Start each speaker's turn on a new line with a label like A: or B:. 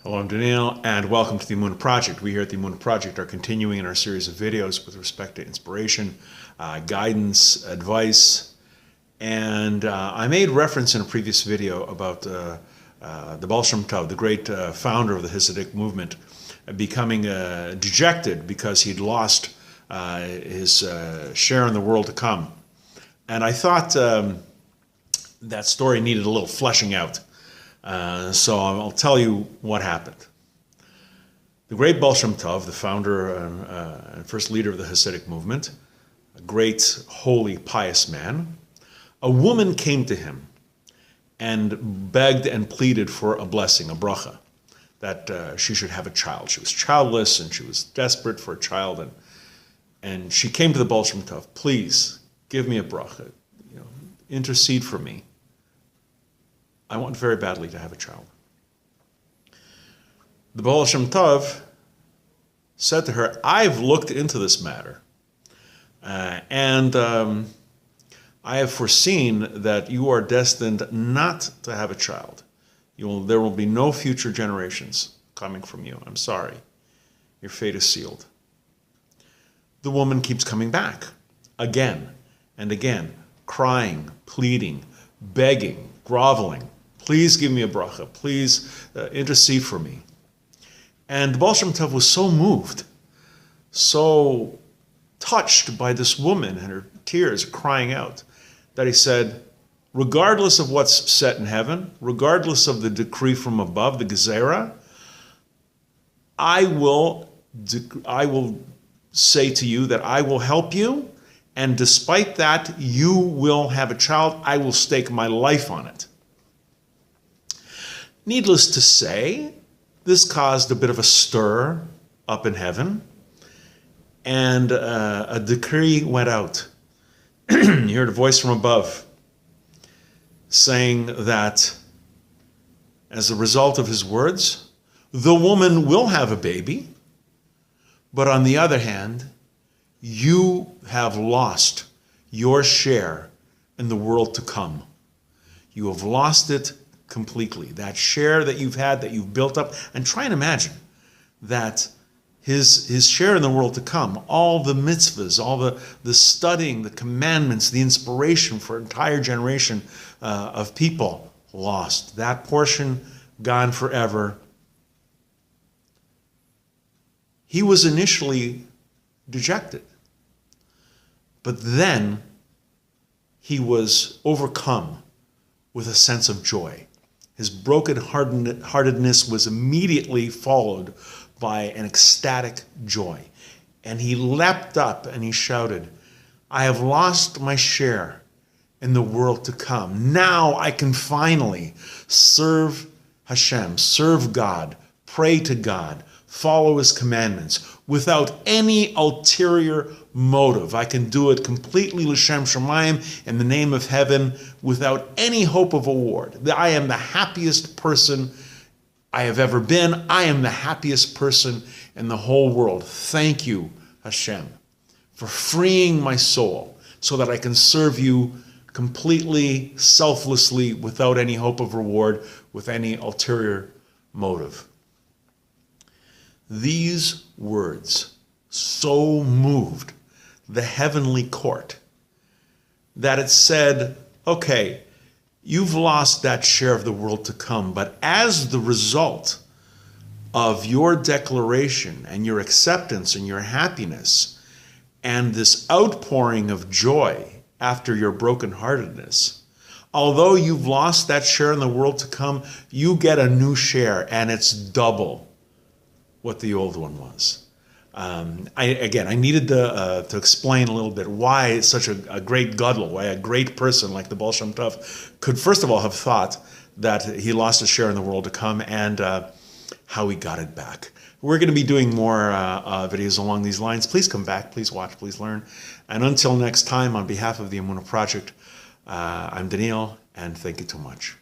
A: Hello, I'm Daniel, and welcome to the Emunah Project. We here at the Emunah Project are continuing in our series of videos with respect to inspiration, guidance, advice, and I made reference in a previous video about the Baal Shem Tov, the great founder of the Hasidic movement, becoming dejected because he'd lost his share in the world to come. And I thought that story needed a little fleshing out. So I'll tell you what happened. The great Baal Shem Tov, the founder and first leader of the Hasidic movement, a great, holy, pious man, a woman came to him and begged and pleaded for a blessing, a bracha, that she should have a child. She was childless and she was desperate for a child, and she came to the Baal Shem Tov, please give me a bracha, intercede for me. I want very badly to have a child. The Baal Shem Tov said to her, I've looked into this matter, and I have foreseen that you are destined not to have a child. There will be no future generations coming from you. I'm sorry. Your fate is sealed. The woman keeps coming back again and again, crying, pleading, begging, groveling. Please give me a bracha. Please intercede for me. And the Baal Shem Tov was so moved, so touched by this woman and her tears crying out, that he said, regardless of what's set in heaven, regardless of the decree from above, the gezerah, I will say to you that I will help you, and despite that, you will have a child. I will stake my life on it. Needless to say, this caused a bit of a stir up in heaven, and a decree went out. You heard a voice from above saying that as a result of his words, the woman will have a baby, but on the other hand, you have lost your share in the world to come. You have lost it completely. That share that you've had, that you've built up, and try and imagine that his share in the world to come, all the mitzvahs, all the studying, the commandments, the inspiration for an entire generation of people, lost. That portion gone forever. He was initially dejected, but then he was overcome with a sense of joy. His brokenheartedness was immediately followed by an ecstatic joy. And he leapt up and he shouted, I have lost my share in the world to come. Now I can finally serve Hashem, serve God, pray to God, follow his commandments without any ulterior motive. I can do it completely l'shem shamayim, in the name of heaven, without any hope of award. I am the happiest person I have ever been. I am the happiest person in the whole world. Thank you, Hashem, for freeing my soul so that I can serve you completely, selflessly, without any hope of reward, with any ulterior motive. These words so moved the heavenly court that it said, okay, you've lost that share of the world to come, but as the result of your declaration and your acceptance and your happiness and this outpouring of joy after your brokenheartedness, although you've lost that share in the world to come, you get a new share, and it's double what the old one was. I needed to explain a little bit why such a great gadol, why a great person like the Baal Shem Tov could first of all have thought that he lost a share in the world to come, and how he got it back. We're going to be doing more videos along these lines. Please come back, please watch, please learn. And until next time, on behalf of the Emunah Project, I'm Daniel, and thank you too much.